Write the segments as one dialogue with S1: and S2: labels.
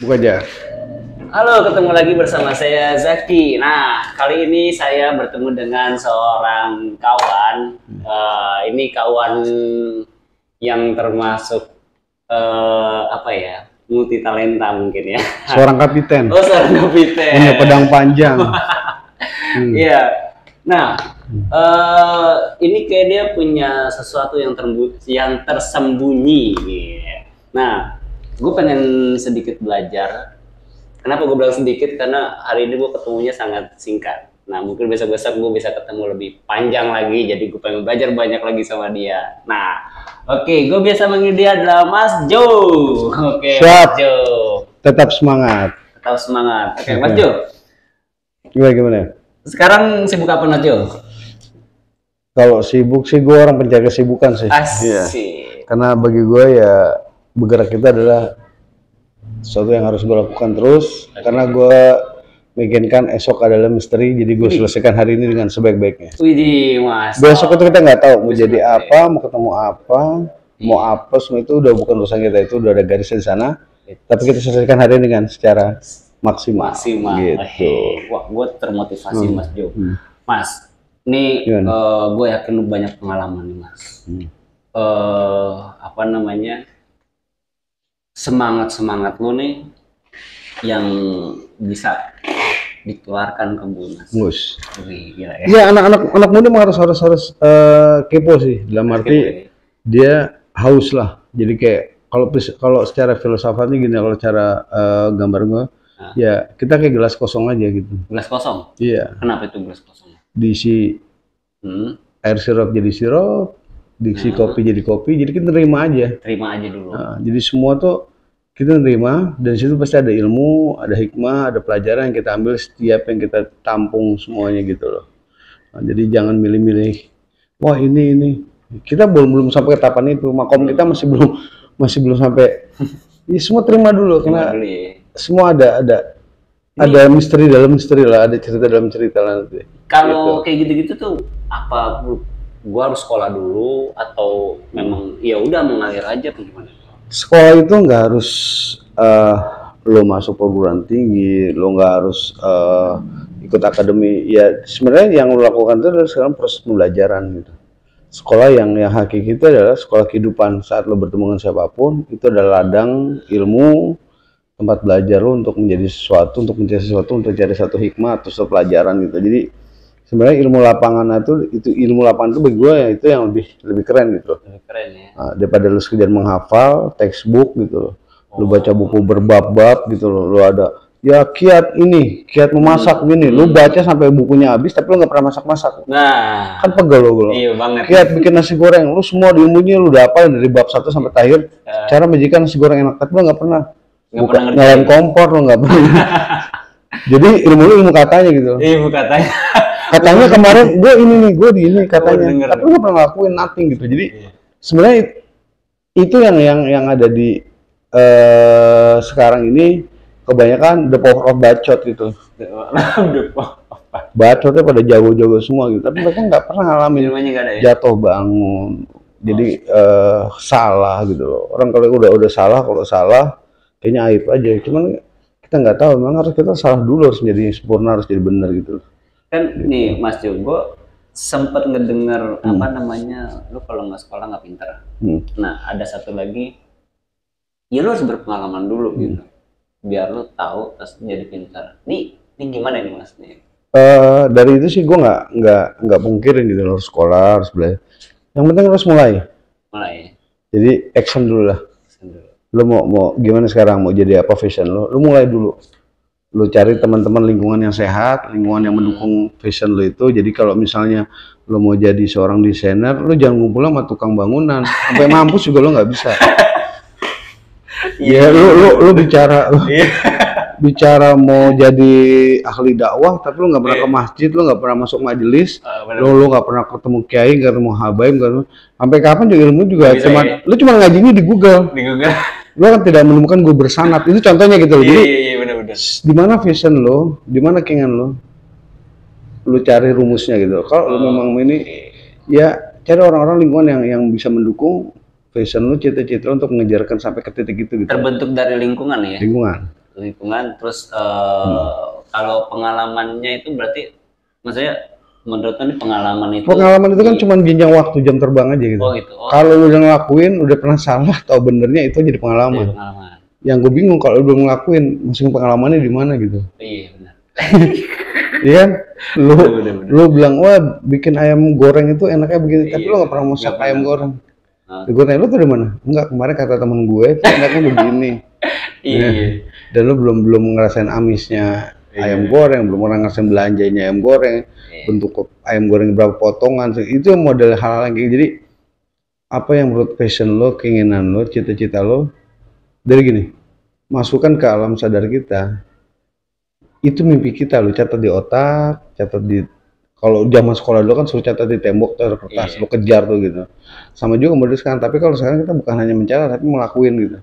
S1: Buka aja.
S2: Halo, ketemu lagi bersama saya Zaki. Nah, kali ini saya bertemu dengan seorang kawan. Ini kawan yang termasuk multi talenta mungkin ya.
S1: Seorang kapiten.
S2: Oh, seorang kapiten.
S1: Punya pedang panjang.
S2: Iya. Nah, ini kayak dia punya sesuatu yang tersembunyi. Nah, gue pengen sedikit belajar. Kenapa gue bilang sedikit? Karena hari ini gue ketemunya sangat singkat. Nah, mungkin besok-besok gue bisa ketemu lebih panjang lagi. Jadi gue pengen belajar banyak lagi sama dia. Nah, oke, gue biasa manggil dia adalah Mas Jo. Oke, Mas Jo.
S1: Tetap semangat.
S2: Tetap semangat. Oke, Mas Jo.
S1: Gimana?
S2: Sekarang sibuk apa, Mas Jo?
S1: Kalau sibuk sih gue orang penjaga kesibukan sih.
S2: Asik.
S1: Iya. Karena bagi gue ya bergerak kita adalah sesuatu yang harus gue lakukan terus. Karena gue bikinkan esok adalah misteri, jadi gue selesaikan hari ini dengan sebaik-baiknya.
S2: Widih, Mas.
S1: Besok itu kita nggak tahu mau jadi apa, mau ketemu apa, mau apa, semua itu udah bukan urusan kita, itu udah ada garisnya di sana. Tapi kita selesaikan hari ini dengan secara maksimal. Gitu.
S2: Wah, gue termotivasi Mas Jo. Mas, ini gue yakin lu banyak pengalaman nih, Mas. Semangat lu nih yang bisa dikeluarkan ke Mas. Gila ya.
S1: Iya, anak muda memang harus kepo sih, dalam arti dia haus lah. Jadi kayak kalau secara filosofatnya gini, kalau cara gambar gue, ya kita kayak gelas kosong aja gitu.
S2: Gelas kosong?
S1: Iya.
S2: Kenapa itu gelas kosong?
S1: Diisi air sirup jadi sirup, diisi kopi jadi kopi, jadi kita terima aja.
S2: Terima aja dulu.
S1: Nah, jadi semua tuh kita terima, dan situ pasti ada ilmu, ada hikmah, ada pelajaran yang kita ambil setiap yang kita tampung semuanya gitu loh. Nah, jadi jangan milih-milih, wah ini. Kita belum sampai ke tahapan itu, makom kita masih belum sampai. Ya, semua terima dulu, karena semua ada misteri dalam misteri lah, ada cerita dalam cerita lah nanti.
S2: Kalau kayak gitu-gitu tuh apa gua harus sekolah dulu atau memang ya udah mengalir aja atau gimana?
S1: Sekolah itu nggak harus lo masuk perguruan tinggi, lo nggak harus ikut akademi. Ya sebenarnya yang lo lakukan itu adalah sekarang proses pembelajaran gitu. Sekolah yang hakiki itu adalah sekolah kehidupan. Saat lo bertemu dengan siapapun, itu adalah ladang ilmu, tempat belajar lo untuk menjadi sesuatu, untuk mencari sesuatu, untuk cari satu hikmah atau satu pelajaran gitu. Jadi sebenarnya ilmu lapangan itu ilmu lapangan itu bagi gue ya itu yang lebih keren gitu.
S2: Lebih keren ya.
S1: Nah, daripada lu sekedar menghafal textbook gitu loh. Lu baca buku berbab-bab gitu loh. Lu ada ya kiat memasak gini. Lu baca sampai bukunya habis tapi lu nggak pernah masak-masak.
S2: Nah,
S1: kan pegel lo.
S2: Iya banget.
S1: Kiat bikin nasi goreng, lu semua ilmunya lu udah hafal dari bab 1 sampai akhir. Cara menyajikan nasi goreng enak, tapi lu nggak pernah nyalain kompor, lu nggak pernah. Jadi ilmu katanya gitu.
S2: Ilmu katanya.
S1: Katanya kemarin gue di ini katanya, tapi lu nggak pernah ngelakuin nothing gitu. Jadi sebenarnya itu yang ada di sekarang ini kebanyakan the power of bacot gitu. Bacotnya pada jago-jago semua gitu, tapi mereka nggak pernah ngalamin jatuh bangun. Jadi salah gitu loh. Orang kalau udah salah, kayaknya aib aja. Cuman kita nggak tahu, memang harus kita salah dulu, harus menjadi sempurna, harus jadi benar gitu.
S2: Kan nih Mas Jo, gue sempet ngedenger lu kalau nggak sekolah nggak pinter. Nah ada satu lagi, ya lu harus berpengalaman dulu gitu, biar lu tahu terus jadi pinter. Ini gimana nih Mas nih?
S1: Dari itu sih gue nggak pungkirin gitu, harus sekolah, harus belajar. Yang penting harus mulai. Jadi action dulu lah. Lu mau gimana sekarang, mau jadi apa fashion lu mulai dulu. Lu cari teman-teman lingkungan yang sehat, lingkungan yang mendukung fashion lu itu. Jadi kalau misalnya lu mau jadi seorang desainer, lu jangan ngumpul sama tukang bangunan. Sampai mampus juga lu nggak bisa. Ya lu bicara mau jadi ahli dakwah, tapi lu nggak pernah ke masjid, lu nggak pernah masuk majelis, lu nggak pernah ketemu kiai, nggak ketemu habaib, sampai kapan juga ilmu juga lu cuma ngajinya di Google. Lu kan tidak menemukan gue bersanat. Itu contohnya gitu loh. Jadi
S2: benar-benar.
S1: Di mana fashion lo, di mana keinginan lo, lu cari rumusnya gitu. Kalau lu memang ini, ya cari orang-orang lingkungan yang bisa mendukung fashion lu, cita-cita untuk mengejarkan sampai ke titik itu gitu.
S2: Terbentuk dari lingkungan ya?
S1: Lingkungan.
S2: lingkungan. Terus kalau pengalamannya itu berarti, maksudnya menurut ini
S1: pengalaman itu kan cuma jenjang waktu, jam terbang aja gitu.
S2: Oh gitu.
S1: Kalau lu udah ngelakuin, udah pernah salah atau benernya, itu jadi pengalaman. Yang gue bingung kalau lu belum ngelakuin, masih pengalamannya di mana gitu.
S2: Iya benar.
S1: Iya, lu bilang wah bikin ayam goreng itu enaknya begini, tapi lu nggak pernah masak ayam goreng. Gue tanya lu tuh di mana? Enggak, kemarin kata temen gue itu enaknya begini. Iya. Dan lu belum ngerasain amisnya ayam goreng, belum pernah ngerasain belanjanya ayam goreng, bentuk ayam goreng berapa potongan, itu model hal-hal yang kayak. Jadi apa yang menurut passion lo, keinginan lo, cita-cita lo, dari gini, masukkan ke alam sadar kita. Itu mimpi kita, lo catat di otak, catat di, kalau zaman sekolah dulu kan suruh catat di tembok atau kertas, lo kejar tuh gitu. Sama juga model sekarang, tapi kalau sekarang kita bukan hanya mencatat tapi ngelakuin gitu.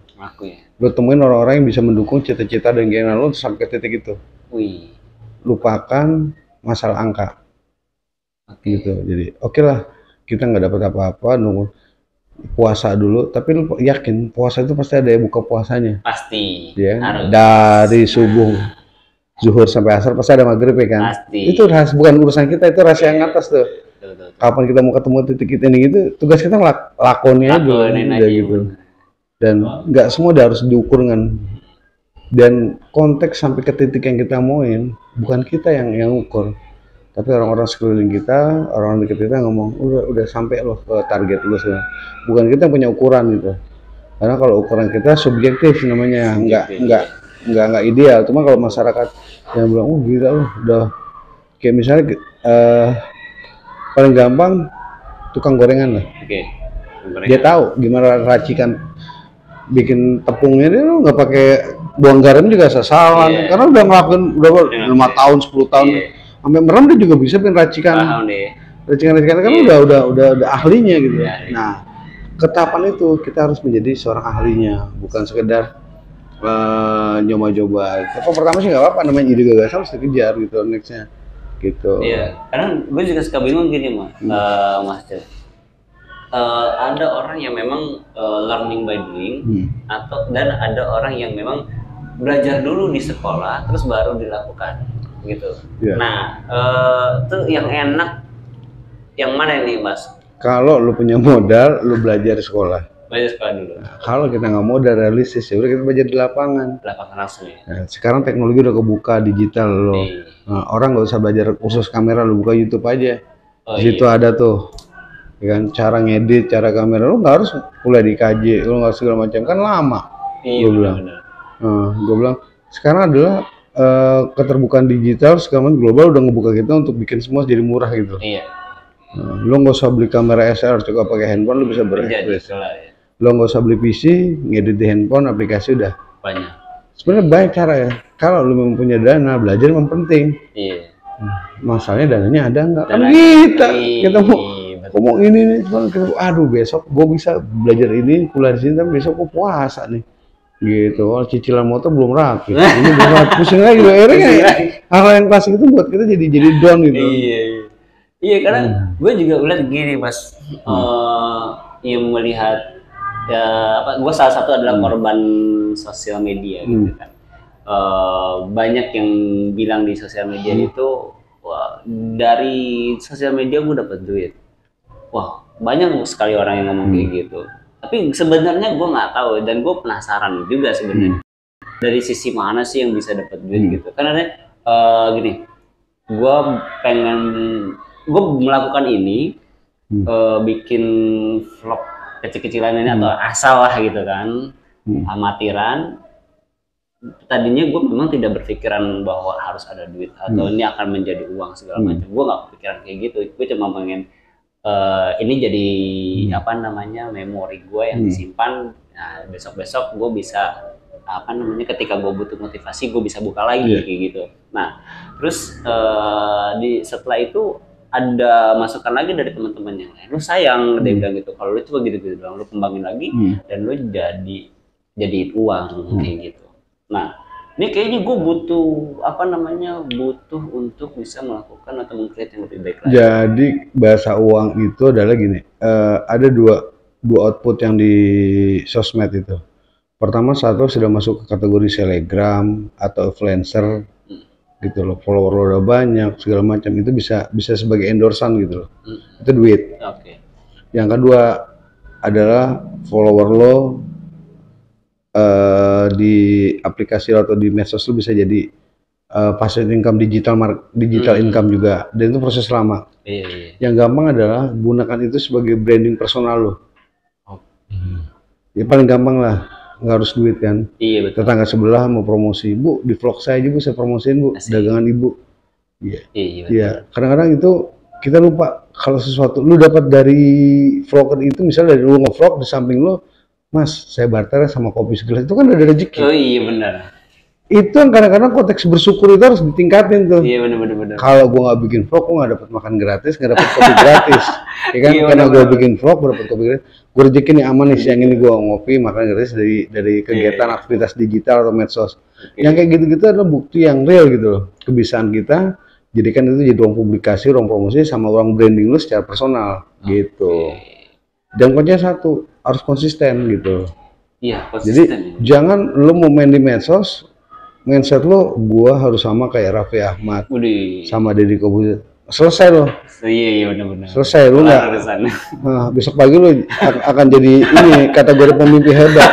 S1: Lo temuin orang-orang yang bisa mendukung cita-cita dan keinginan lo sampai ke titik itu. Lupakan masalah angka. Gitu. Jadi oke lah, kita nggak dapat apa-apa, nunggu puasa dulu, tapi lu yakin puasa itu pasti ada ya buka puasanya.
S2: Pasti.
S1: Ya. Dari subuh zuhur sampai asar pasti ada maghrib ya kan. Pasti. Itu bukan urusan kita, itu rahasia yang atas tuh. Betul. Kapan kita mau ketemu titik ini gitu, tugas kita lakonin aja gitu. Dan nggak semua harus diukur kan. Dan konteks sampai ke titik yang kita mauin, bukan kita yang ukur, tapi orang-orang sekeliling kita, orang dekat kita ngomong udah sampai loh ke target lo sebenarnya. Bukan kita punya ukuran gitu. Karena kalau ukuran kita subjektif namanya, nggak ideal. Cuma kalau masyarakat yang bilang gila loh, udah kayak misalnya paling gampang tukang gorengan lah. Dia tahu gimana racikan bikin tepungnya, dia nggak pakai buang garam juga sasaran, karena udah ngelakuin udah 5 tahun 10 tahun sampai merem dia juga bisa bikin racikan kan udah ahlinya gitu. Nah, ketapan itu kita harus menjadi seorang ahlinya, bukan sekedar nyoba-nyoba. Tapi pertama sih nggak apa-apa, namanya ide gagasan harus dikejar gitu nextnya gitu.
S2: Iya, karena gue juga suka bingung gini Mas Cel. Ada orang yang memang learning by doing, dan ada orang yang memang belajar dulu di sekolah terus baru dilakukan gitu. Nah, tuh yang enak yang mana ini Mas?
S1: Kalau lu punya modal, lu belajar di sekolah.
S2: Belajar sekolah dulu.
S1: Nah, kalau kita nggak modal realistis, ya udah kita belajar di lapangan.
S2: Lapangan langsung ya.
S1: Nah, sekarang teknologi udah kebuka digital lo. Nah, orang nggak usah belajar kursus kamera, lu buka YouTube aja. Di situ ada tuh, kan cara ngedit, cara kamera. Lu nggak harus kuliah di KJ, lu nggak segala macam kan lama. Gue bilang. Gue bilang sekarang adalah keterbukaan digital, sekarang global udah ngebuka kita untuk bikin semua jadi murah gitu. Lo nggak usah beli kamera SLR, cukup pakai handphone lo bisa berekspresi. Lo nggak usah beli PC, ngedit di handphone, aplikasi udah
S2: banyak.
S1: Sebenarnya banyak cara ya. Kalau lo mempunyai dana, belajar memang penting. Masalahnya dananya ada nggak? Kan kita mau ngomong ini nih, aduh besok gue bisa belajar ini, kuliah di sini, tapi besok gue puasa nih. Gitu, cicilan motor belum rapi, ini belum rapi, pusing lagi, akhirnya hal yang klasik itu buat kita jadi down gitu.
S2: Iya, karena gue juga lihat gini Mas, yang melihat gue salah satu adalah korban sosial media gitu kan. Banyak yang bilang di sosial media itu, wah, dari sosial media gue dapat duit. Wah, banyak sekali orang yang ngomong kayak gitu. Tapi sebenarnya gue nggak tahu, dan gue penasaran juga sebenarnya dari sisi mana sih yang bisa dapat duit gitu. Karena gini, gue melakukan ini, bikin vlog kecil-kecilan ini atau asal lah gitu kan, amatiran. Tadinya gue memang tidak berpikiran bahwa harus ada duit atau ini akan menjadi uang segala macam. Gue nggak kepikiran kayak gitu. Gue cuma pengen ini jadi memori gue yang disimpan. Nah, besok-besok gue bisa ketika gue butuh motivasi gue bisa buka lagi kayak gitu. Nah, terus setelah itu ada masukan lagi dari teman-teman yang lain. Lu sayang, dia bilang gitu. Kalau lu coba gitu bilang, lu kembangin lagi dan lu jadiin uang kayak gitu. Nah, ini kayaknya gue butuh butuh untuk bisa melakukan atau meng-create yang lebih baik lagi.
S1: Jadi bahasa uang itu adalah gini, ada dua output yang di sosmed itu. Pertama, saat lo sudah masuk ke kategori selebgram atau influencer gitu loh, follower lo udah banyak segala macam, itu bisa sebagai endorsan gitu loh. Itu duit.
S2: Oke.
S1: Yang kedua adalah follower lo di aplikasi atau di medsos lo bisa jadi passive income, digital income juga, dan itu proses lama.
S2: Iya.
S1: Yang gampang adalah gunakan itu sebagai branding personal lo. Ya paling gampang lah, nggak harus duit kan.
S2: Iya betul.
S1: Tetangga sebelah mau promosi, Bu, di vlog saya juga saya promosiin, Bu, dagangan ibu. Iya. Iya. Kadang-kadang itu kita lupa kalau sesuatu lu dapat dari vlogger itu, misalnya dari lu nge-vlog, di samping lu, Mas, saya barter sama kopi segelas, itu kan ada rezeki.
S2: Oh iya benar.
S1: Itu yang kadang-kadang konteks bersyukur itu harus ditingkatin tuh.
S2: Iya benar.
S1: Kalau gua nggak bikin vlog, gua nggak dapat makan gratis, nggak dapat kopi gratis. Ya kan? Karena gua bikin vlog, gua dapat kopi gratis. Gua rezeki nih aman nih, siang ini gua ngopi, makan gratis dari kegiatan aktivitas digital atau medsos. Yang kayak gitu-gitu adalah bukti yang real gitu loh. Kebiasaan kita jadikan itu jadi ruang publikasi, ruang promosi, sama ruang branding lu secara personal gitu. Dan kuncinya satu, harus konsisten gitu.
S2: Iya, konsisten.
S1: Jadi jangan lu mau main di medsos, mindset lo, gua harus sama kayak Raffi Ahmad, sama Deddy Corbuzier. Selesai lo.
S2: Iya benar.
S1: Selesai lo nggak. Nah, besok pagi lo akan jadi ini kategori pemimpi hebat.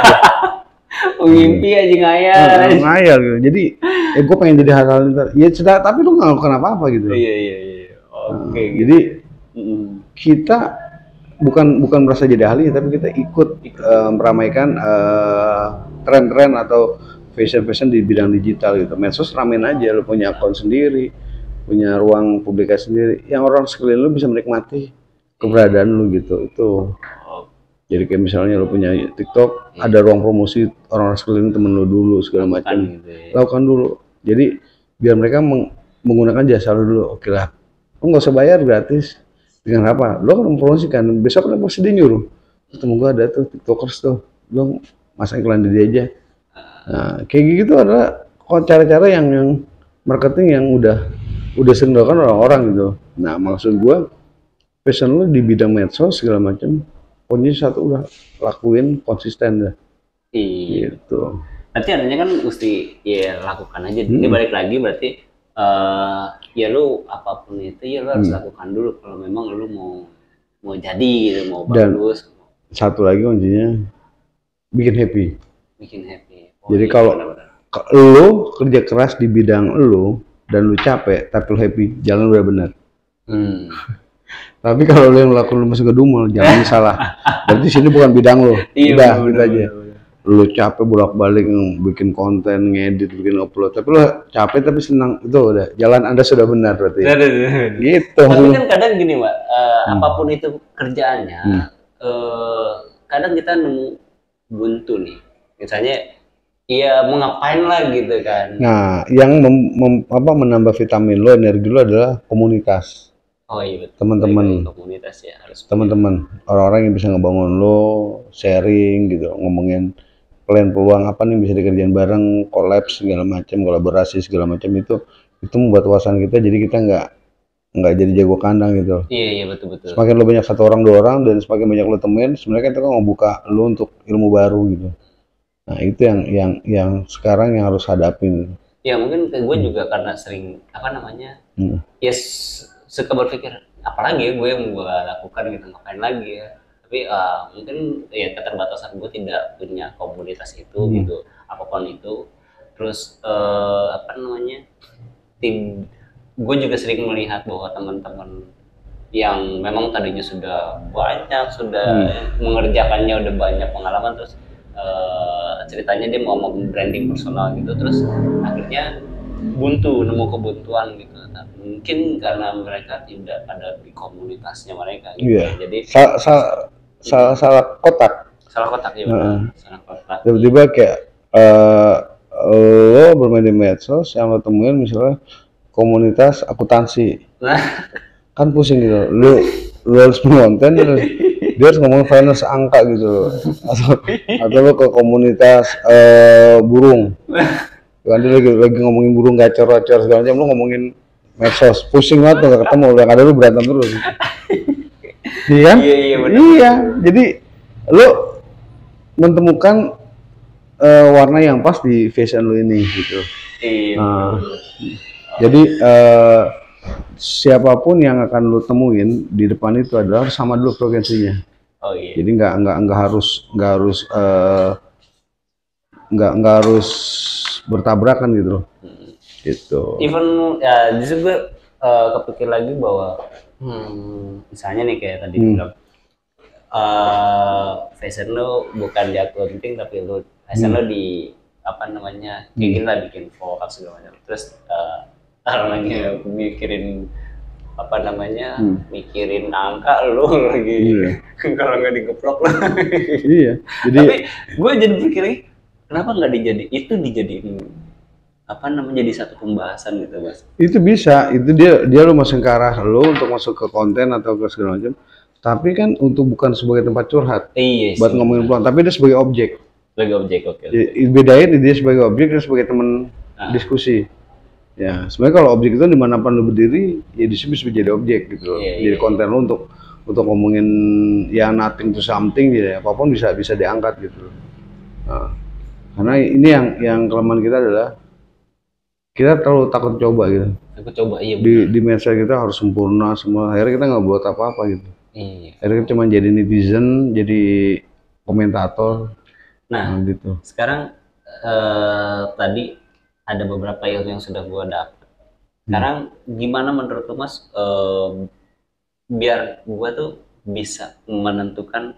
S2: Pemimpi aja ngayal.
S1: Ngayal gitu. Jadi, gue pengen jadi hal-hal itu. Ya cerita, tapi lo nggak lakukan apa-apa gitu.
S2: Iya. Oke.
S1: Jadi kita bukan merasa jadi ahli, tapi kita ikut meramaikan tren-tren atau fashion di bidang digital gitu. Medsos ramein aja, lo punya akun sendiri, punya ruang publikasi sendiri, yang orang sekeliling lo bisa menikmati keberadaan lo gitu. Itu jadi kayak misalnya lo punya TikTok, ada ruang promosi, orang sekeliling temen lo dulu segala macam, lakukan dulu. Jadi biar mereka menggunakan jasa lo dulu. Oke lah, lo nggak usah bayar, gratis. Dengan apa? Lo akan mempromosikan, besok kan pasti dia nyuruh, temen gua ada tuh tiktokers tuh, lo masang iklan di dia aja. Nah, kayak gitu adalah cara-cara yang marketing yang udah sering dilakukan orang-orang gitu. Nah, maksud gua passion lu di bidang medsos segala macam, pokoknya satu udah lakuin konsisten dah.
S2: Iya.
S1: Gitu.
S2: Berarti adanya kan mesti ya lakukan aja. Ini balik lagi berarti ya lu apapun itu ya lu harus lakukan dulu kalau memang lu mau jadi gitu, mau bagus.
S1: Dan satu lagi kuncinya bikin happy. Jadi kalau lu kerja keras di bidang lu dan lu capek tapi lu happy, jalan udah benar. Tapi kalau lu yang melakukan lu masuk ke dumel, jangan salah. Berarti sini bukan bidang lu. Udah gitu aja. Lu capek bolak-balik bikin konten, ngedit, bikin upload, tapi lu capek tapi senang, itu udah jalan Anda sudah benar berarti. Gitu.
S2: Tapi kan kadang gini, Mbak, apapun itu kerjaannya, kadang kita nemu buntu nih. Misalnya iya mau ngapain lah gitu kan.
S1: Nah, yang menambah vitamin lo, energi lo adalah komunitas.
S2: Oh iya betul.
S1: Teman-teman.
S2: Komunitas ya harus.
S1: Teman-teman, orang-orang yang bisa ngebangun lo, sharing gitu, ngomongin plan peluang apa nih bisa dikerjain bareng, kolaps segala macam, kolaborasi segala macam, itu membuat wawasan kita, jadi kita nggak jadi jago kandang gitu.
S2: Iya betul.
S1: Semakin lo banyak satu orang dua orang dan semakin banyak lo temuin, sebenarnya kita kan ngebuka lo untuk ilmu baru gitu. Nah itu yang sekarang yang harus hadapin.
S2: Ya mungkin gue juga karena sering yes suka berpikir apalagi ya gue yang gue lakukan gitu, ngapain lagi ya. Tapi mungkin ya keterbatasan gue tidak punya komunitas itu gitu, apapun itu. Terus gue juga sering melihat bahwa teman-teman yang memang tadinya sudah banyak, mengerjakannya udah banyak pengalaman, terus ceritanya dia mau branding personal gitu, terus akhirnya nemu kebuntuan gitu. Nah, mungkin karena mereka tidak ada di komunitasnya mereka gitu.
S1: Iya.
S2: Jadi
S1: salah kotak
S2: ya benar. Salah kotak.
S1: Tiba-tiba kayak lo bermain di medsos yang lo temuin misalnya komunitas akuntansi, kan pusing gitu. Lu harus mengonten, dia harus ngomongin finance angka gitu, atau lo ke komunitas burung, kan dia lagi ngomongin burung gacor-gacor segala macam, lo ngomongin medsos, pusing banget tuh, gak ketemu, udah ada lu berantem terus. Iya kan?
S2: Iya benar.
S1: Iya, jadi lo menemukan warna yang pas di fashion lu ini gitu.
S2: Iya.
S1: Jadi siapapun yang akan lu temuin di depan itu adalah sama dulu frekuensinya.
S2: Oh iya.
S1: Jadi nggak harus bertabrakan gitu loh. Gitu.
S2: Even ya justru gue kepikir lagi bahwa misalnya nih kayak tadi bilang fashion lo bukan di accounting tapi lo fashion lo di apa namanya kayak gini lah, bikin vlog segala macam. Terus orang lagi mikirin apa namanya mikirin angka lo lagi kalau nggak digeplok lo.
S1: Iya. Jadi
S2: tapi gue jadi berpikir lagi, kenapa nggak dijadiin apa namanya jadi satu pembahasan gitu Mas?
S1: itu bisa, itu dia lo masuk ke arah lo untuk masuk ke konten atau ke segala macam. Tapi kan untuk bukan sebagai tempat curhat,
S2: Iya
S1: buat ngomongin peluang, tapi dia sebagai objek.
S2: Sebagai objek, oke.
S1: Bedain dia sebagai objek dan sebagai teman diskusi. Ya, sebenarnya kalau objek itu dimanapun lo berdiri, ya di situ bisa jadi objek gitu loh. Jadi konten lo untuk ngomongin ya nothing to something, ya apapun bisa diangkat gitu loh. Nah, karena ini yang kelemahan kita adalah kita terlalu takut coba gitu.
S2: Takut coba, iya.
S1: Di mindset kita harus sempurna semua. Akhirnya kita nggak buat apa-apa gitu.
S2: Iya.
S1: Akhirnya cuma jadi netizen, jadi komentator.
S2: Nah
S1: gitu.
S2: Sekarang tadi ada beberapa ilmu yang sudah gua dapat. Sekarang gimana menurut lu Mas biar gua tuh bisa menentukan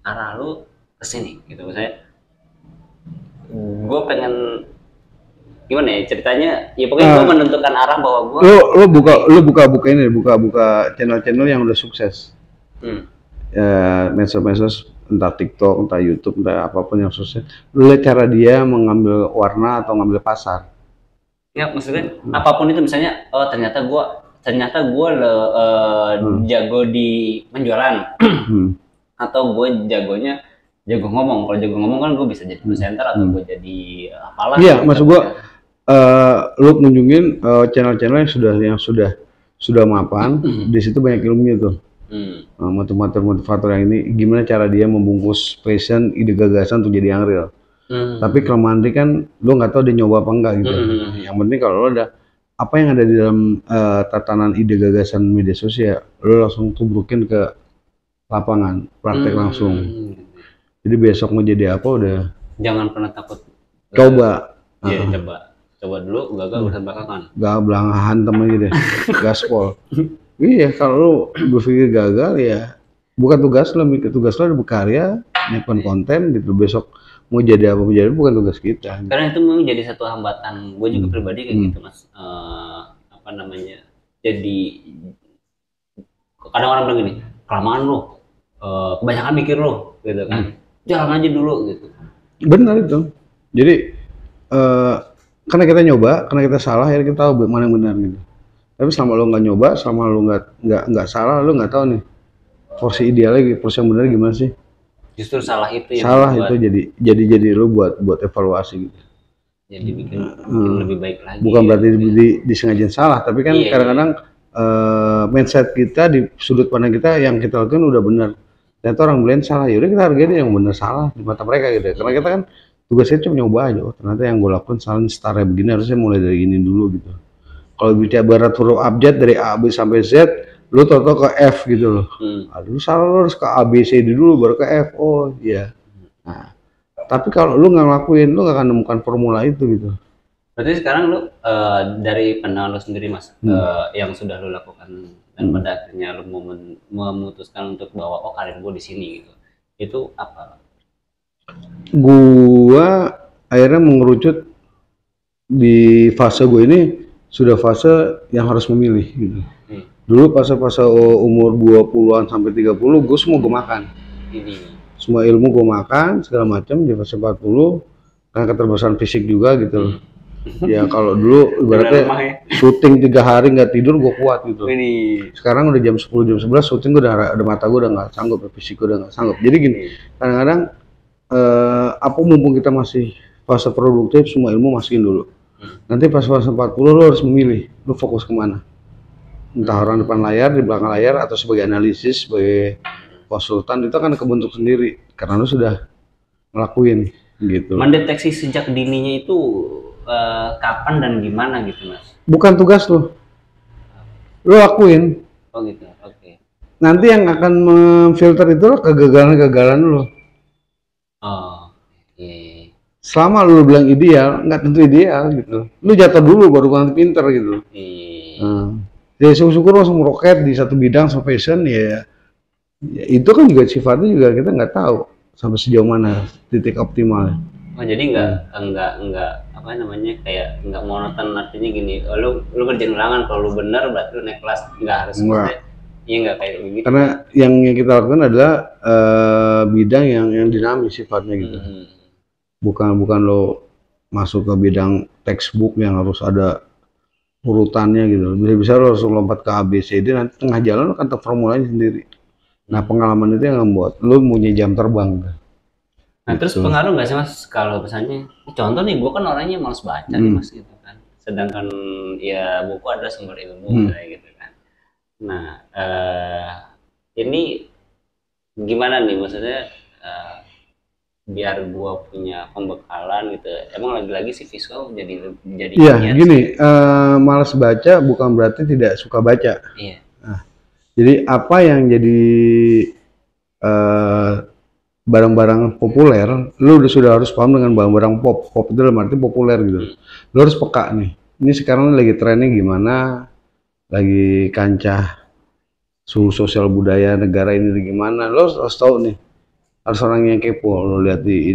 S2: arah lu ke sini gitu. Misalnya gua pengen gimana ya ceritanya, ya pokoknya gua menentukan arah bahwa gua
S1: lu buka ini, buka channel-channel yang udah sukses. Ya, medsos entah TikTok, entah YouTube, entah apapun yang sukses. Lu lihat cara dia mengambil warna atau ngambil pasar.
S2: Ya maksudnya apapun itu, misalnya ternyata gua jago di penjualan atau gue jago ngomong. Kalau jago ngomong kan gue bisa jadi presenter atau gue jadi apalah.
S1: Iya, maksud gue lu kunjungin channel-channel yang sudah mapan. Di situ banyak ilmunya tuh. Motivator yang ini gimana cara dia membungkus passion, ide gagasan untuk jadi yang real. Tapi kelemahan dia kan lu nggak tahu dia nyoba apa enggak gitu. Yang penting kalau lu ada apa yang ada di dalam tatanan ide gagasan media sosial, lu langsung tubrukin ke lapangan, praktek langsung. Jadi besok mau jadi apa udah.
S2: Jangan pernah takut.
S1: Coba.
S2: Iya, coba dulu, gagal urusan belakangan.
S1: Gak belakang hantem aja deh. Gaspol. Iya, kalau lu berpikir gagal ya bukan tugas lo, tugas lo berkarya, nyimpan konten gitu. Besok mau jadi apa menjadi bukan tugas kita.
S2: Karena itu memang jadi satu hambatan gue juga pribadi kayak gitu Mas. Apa namanya? Jadi kadang orang bilang gini, kelamaan lo, kebanyakan mikir lo, gitu kan. Jalan aja dulu gitu.
S1: Benar itu. Jadi karena kita nyoba, karena kita salah, ya kita tahu mana yang benar gitu. Tapi selama lo nggak nyoba, selama lo nggak salah, lo nggak tahu nih porsi idealnya, porsi yang benar gimana sih?
S2: Justru salah itu yang
S1: salah itu jadi lo buat evaluasi gitu.
S2: Jadi bikin lebih baik lagi.
S1: Bukan berarti disengaja salah, tapi kan kadang-kadang mindset kita di sudut pandang kita yang kita lakukan udah benar. Ternyata orang lain salah, yaudah kita hargai yang benar salah di mata mereka gitu. Karena kita kan tugasnya cuma nyoba aja. Oh, ternyata yang gue lakukan salah, startnya begini, harusnya mulai dari ini dulu gitu. Kalau bicara barat huruf abjad dari A B sampai Z, lu tau ke F gitu loh. Aduh salah, lu harus ke A B C D dulu baru ke F. Oh iya. Nah, tapi kalau lu nggak ngelakuin, lu nggak akan nemukan formula itu gitu.
S2: Berarti sekarang lu dari pandangan lu sendiri Mas, yang sudah lu lakukan dan pada akhirnya lu memutuskan untuk bahwa oh karir gue di sini gitu, itu apa?
S1: Gua akhirnya mengerucut di fase gue ini sudah fase yang harus memilih gitu. Dulu fase-fase umur 20-an sampai 30 gue semua gue makan. Semua ilmu gue makan segala macam. Di fase 40 karena keterbatasan fisik juga gitu. Ya kalau dulu ibaratnya syuting 3 hari nggak tidur gue kuat gitu. Sekarang udah jam 10 jam 11 syuting gue udah mata gue udah nggak sanggup, fisik gue udah nggak sanggup. Jadi gini, kadang-kadang apa mumpung kita masih fase produktif, semua ilmu masukin dulu. Nanti pas fase 40 lo harus memilih, lo fokus kemana. Entah orang depan layar, di belakang layar, atau sebagai analisis, sebagai konsultan, itu akan kebentuk sendiri. Karena lo sudah ngelakuin gitu.
S2: Mendeteksi sejak dininya itu kapan dan gimana gitu Mas?
S1: Bukan tugas lo lakuin.
S2: Oh gitu, oke.
S1: Nanti yang akan memfilter itu kegagalan-kegagalan lo.
S2: Oh, iya.
S1: Selama lu bilang ideal, nggak tentu ideal gitu. Lu jatuh dulu baru nanti pinter gitu.
S2: Iya.
S1: Jadi syukur-syukur langsung meroket di satu bidang sama passion ya, itu kan juga sifatnya juga kita nggak tahu sampai sejauh mana titik optimalnya.
S2: Oh jadi nggak apa namanya kayak nggak monoton, artinya gini, oh, lu kerjain ulangan, kalau lu bener berarti lu naik kelas, nggak harus iya nggak kayak begitu.
S1: Karena yang kita lakukan adalah bidang yang dinamis sifatnya gitu. Bukan lo masuk ke bidang textbook yang harus ada urutannya gitu. Bisa lo langsung lompat ke A B C D, nanti tengah jalan lo kan tahu formulanya sendiri. Nah pengalaman itu yang membuat lo punya jam terbang.
S2: Nah terus pengaruh nggak sih Mas kalau misalnya contoh nih, gue kan orangnya malas baca nih Mas gitu kan, sedangkan ya buku ada sumber ilmu kayak gitu kan. Nah ini gimana nih maksudnya biar gue punya pembekalan gitu, emang lagi-lagi si visual jadi
S1: iya gini, malas baca bukan berarti tidak suka baca.
S2: Iya.
S1: Nah, jadi apa yang jadi barang-barang populer, lu sudah harus paham dengan barang-barang pop. Pop itu dalam arti populer gitu. Lu harus peka nih. Ini sekarang lagi trennya gimana? Lagi kancah suhu sosial budaya negara ini gimana? Lu harus tahu nih. Harus orang yang kepo. Lu lihat di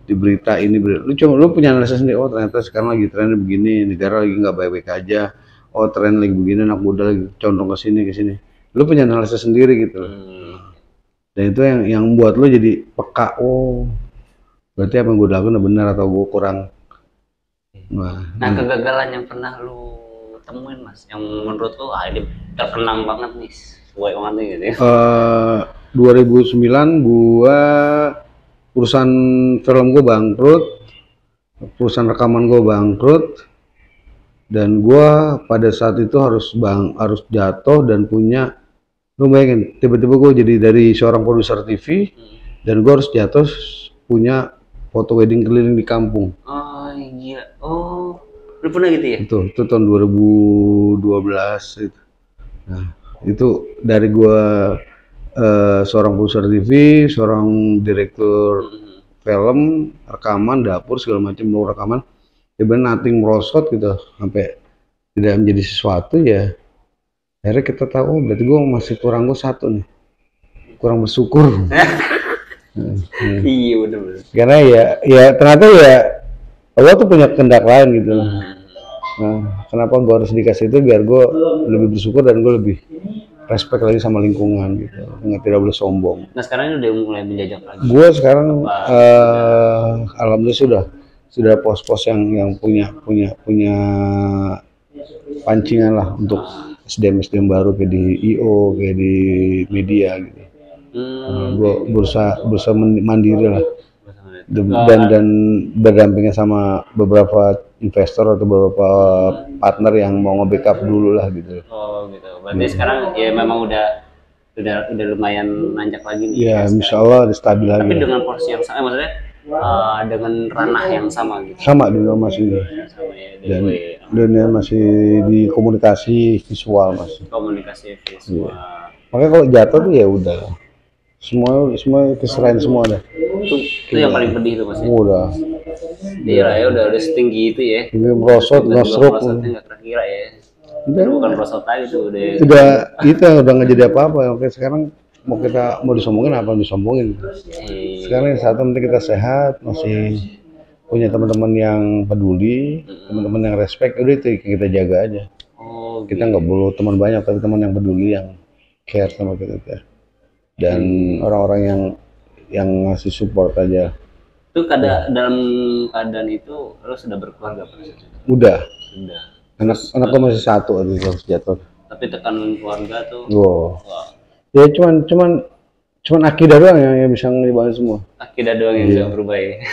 S1: berita ini. Lu punya analisis sendiri. Oh ternyata sekarang lagi trennya begini. Negara lagi nggak baik-baik aja. Oh tren lagi begini, anak muda lagi condong ke sini. Lu punya analisis sendiri gitu. Dan itu yang membuat lo jadi peka, oh berarti apa yang gue lakukan udah benar atau gue kurang. Nah
S2: kegagalan yang pernah lo temuin Mas, yang menurut lo ini terkenang banget nih, sesuai banget nih gitu ya.
S1: 2009 gue perusahaan film gue bangkrut, perusahaan rekaman gue bangkrut, dan gue pada saat itu harus jatuh dan punya. Lu bayangin, tiba-tiba gue jadi dari seorang produser TV dan gue harus jatuh punya foto wedding keliling di kampung.
S2: Oh iya, oh lu pernah gitu ya?
S1: Itu tahun 2012 itu. Nah itu dari gue seorang produser TV, seorang direktur film, rekaman, dapur segala macam, mau rekaman, tiba-tiba nothing merosot gitu, sampai tidak menjadi sesuatu ya. Akhirnya kita tahu, berarti gue masih kurang satu nih, kurang bersyukur.
S2: Iya benar.
S1: Karena ya ternyata ya Allah tuh punya kehendak lain gitu. Nah, kenapa gue harus dikasih itu biar gue lebih bersyukur dan gue lebih respect lagi sama lingkungan gitu. Nggak, tidak boleh sombong.
S2: Nah sekarang ini udah mulai menjajak lagi.
S1: Gue sekarang alhamdulillah sudah pos-pos yang punya pancingan lah untuk SDM baru kayak di IO, kayak di media gitu. Gue berusaha mandiri lah, dan berdampingan sama beberapa investor atau beberapa partner yang mau nge-backup dulu lah gitu.
S2: Oh gitu. Berarti sekarang ya memang udah lumayan nanjak lagi nih.
S1: Ya, insya Allah udah stabil lagi.
S2: Tapi dengan porsi yang sama, maksudnya dengan ranah yang sama gitu.
S1: Sama juga masih. Dan dunia masih di komunikasi visual masih.
S2: Komunikasi visual.
S1: Makanya kalau jatuh tuh ya udah. Semua keserahan semua dah.
S2: Itu yang paling pedih tuh Mas.
S1: Udah.
S2: Iya ya udah setinggi itu ya.
S1: Ini merosot, nosruk.
S2: Nggak terkira ya. Bukan merosot lagi tuh
S1: udah itu udah nggak jadi apa-apa. Oke sekarang mau disombongin apa yang disombongin. Sekarang saat penting kita sehat, masih punya teman-teman yang peduli, teman-teman yang respect, udah itu kita jaga aja. Kita nggak perlu teman banyak, tapi teman yang peduli, yang care sama kita. Dan orang-orang yang ngasih support aja.
S2: Itu dalam keadaan itu lo sudah berkeluarga Pak?
S1: Udah. Anak gue masih satu aja harus jatuh.
S2: Tapi tekanan keluarga tuh.
S1: Wow. Ya cuman akidah doang yang bisa ngelibatin semua.
S2: Akidah doang yang bisa berubah ya.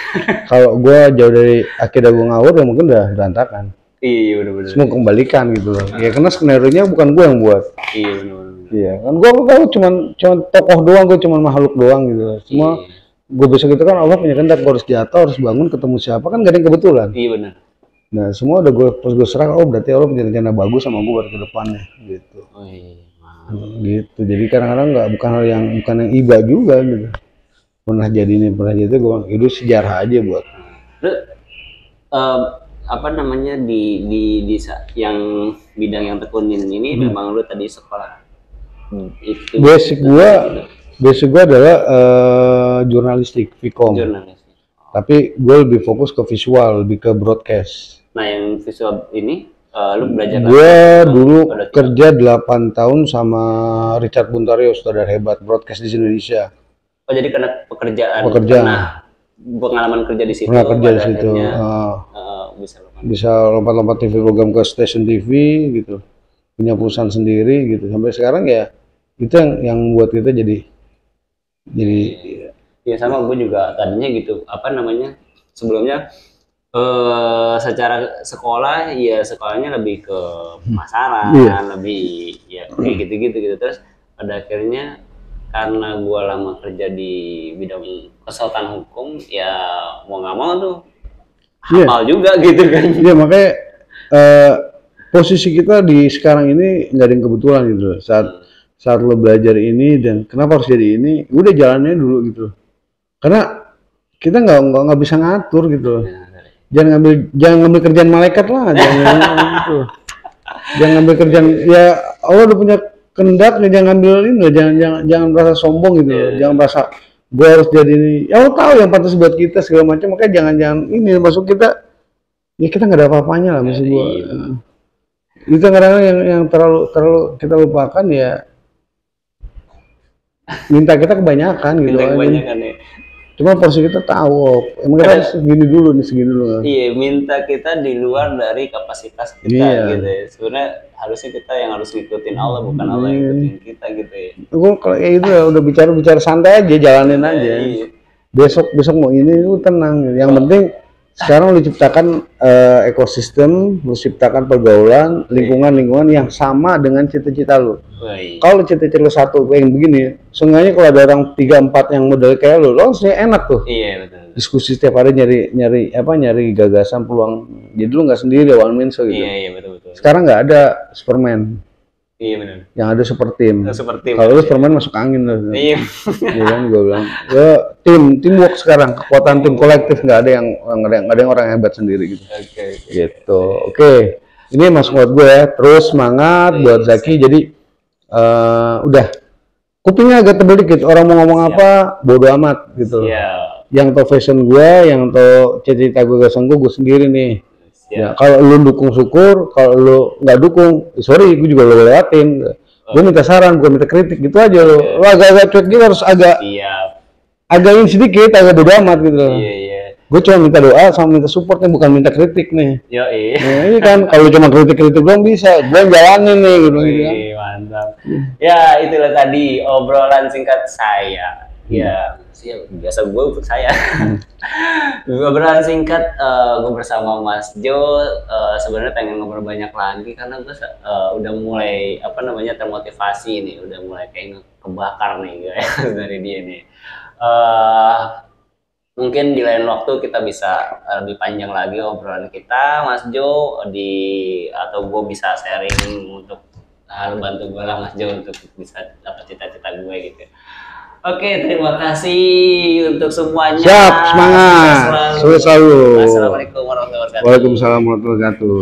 S1: Kalau gue jauh dari akidah gue ngawur, ya mungkin udah berantakan.
S2: Iya benar-benar.
S1: Semua kembalikan gitu loh. Ya karena skenario-nya bukan gue yang buat.
S2: Iya benar-benar.
S1: Iya kan gue cuman tokoh doang, gue cuman makhluk doang gitu loh. Semua gue besok itu kan Allah punya kehendak, gue harus jatuh, harus bangun, ketemu siapa, kan gak ada yang kebetulan.
S2: Iya benar.
S1: Nah semua udah gue pas gue serang, oh berarti Allah punya rencana bagus sama gue buat ke depannya gitu.
S2: Oh iya.
S1: Gitu. Jadi kadang-kadang nggak bukan yang iba juga gitu. Pernah jadi ini, pernah jadi itu, gue bilang itu sejarah aja buat.
S2: Lu apa namanya di yang bidang yang tekunin ini memang lu tadi sekolah itu
S1: basic gua adalah jurnalistik, Vkom.
S2: jurnalistik.
S1: Tapi gue lebih fokus ke visual, lebih ke broadcast.
S2: Nah yang visual ini lu belajar
S1: gue dulu kerja 8 tahun sama Richard Buntario, saudara hebat broadcast di Indonesia.
S2: Oh jadi karena pekerjaan. Nah, pengalaman kerja di situ.
S1: Pernah kerja di situ. Bisa lompat-lompat TV program ke stasiun TV gitu. Punya perusahaan sendiri gitu. Sampai sekarang ya itu yang buat kita jadi
S2: ya sama gue juga tadinya gitu. Apa namanya? Sebelumnya secara sekolah ya sekolahnya lebih ke pemasaran, lebih ya kayak gitu. Terus pada akhirnya karena gue lama kerja di bidang konsultan hukum, ya mau nggak mau tuh hafal juga gitu kan.
S1: Iya makanya posisi kita di sekarang ini nggak ada yang kebetulan gitu. Saat lo belajar ini dan kenapa harus jadi ini, udah jalannya dulu gitu. Karena kita nggak bisa ngatur gitu. Jangan ngambil kerjaan malaikat lah, jangan ngambil kerjaan, ya Allah udah punya kehendak, jangan ngambil ini, jangan merasa sombong gitu, jangan merasa gue harus jadi ini. Ya Allah tahu yang pantas buat kita segala macam, makanya jangan ini masuk kita, ya kita nggak ada apa-apanya lah maksud gue. Itu kadang-kadang yang terlalu kita lupakan ya, minta kita kebanyakan gitu.
S2: Kebanyakan ya.
S1: Cuma porsi kita tahu, emang kita segini dulu.
S2: Iya, minta kita di luar dari kapasitas kita gitu ya. Sebenarnya harusnya kita yang harus ngikutin Allah, bukan Allah yang ngikutin kita gitu ya.
S1: Gue kalau kayak gitu ya udah bicara santai aja, jalanin aja. Iya. Besok mau ini, lu tenang. Yang penting sekarang lu ciptakan ekosistem, lu ciptakan pergaulan, lingkungan yang sama dengan cita-cita lu. Kalau cita-cita lu satu pengen begini, seenggaknya kalau ada orang 3-4 yang model kayak lu harusnya enak tuh.
S2: Iya betul.
S1: Diskusi setiap hari nyari gagasan, peluang. Jadi lu nggak sendiri one man show gitu.
S2: Iya betul.
S1: Sekarang nggak ada Superman.
S2: Iya benar.
S1: Yang ada super team.
S2: Kalau
S1: lu Superman masuk angin loh.
S2: Iya.
S1: Iya kan gue bilang. Ya teamwork sekarang, kekuatan tim kolektif, nggak ada yang orang hebat sendiri gitu. Gitu. Oke. Ini masuk buat gue ya. Terus semangat buat Zaki. Jadi udah kupingnya agak tebel dikit. Orang mau ngomong apa, bodo amat gitu. Yang tau fashion gue, yang tau cita-cita gue, gagasan gue sendiri nih. Ya, kalau lu dukung syukur, kalau lu nggak dukung, sorry, gue juga lo lewatin. Gue minta saran, gue minta kritik gitu aja lo. Lo agak-agak cuek gitu harus agak ini sedikit, agak bodo amat gitu. Gue cuma minta doa sama minta supportnya, bukan minta kritik nih. Nah, ini kan kalau cuma kritik doang bisa, gue jalanin nih gitu.
S2: Mantap. Ya itulah tadi obrolan singkat saya. Ya, biasa gue untuk saya. Obrolan singkat gue bersama Mas Jo. Sebenarnya pengen ngobrol banyak lagi karena gue udah mulai termotivasi nih, udah mulai kayak kebakar nih guys dari dia nih. Mungkin di lain waktu kita bisa lebih panjang lagi obrolan kita, Mas Jo, atau gue bisa sharing untuk bantu gue lah Mas Jo untuk bisa dapat cita-cita gue gitu. Oke, terima kasih untuk semuanya.
S1: Siap, semangat. Selalu.
S2: Assalamualaikum warahmatullahi wabarakatuh.
S1: Waalaikumsalam warahmatullahi wabarakatuh.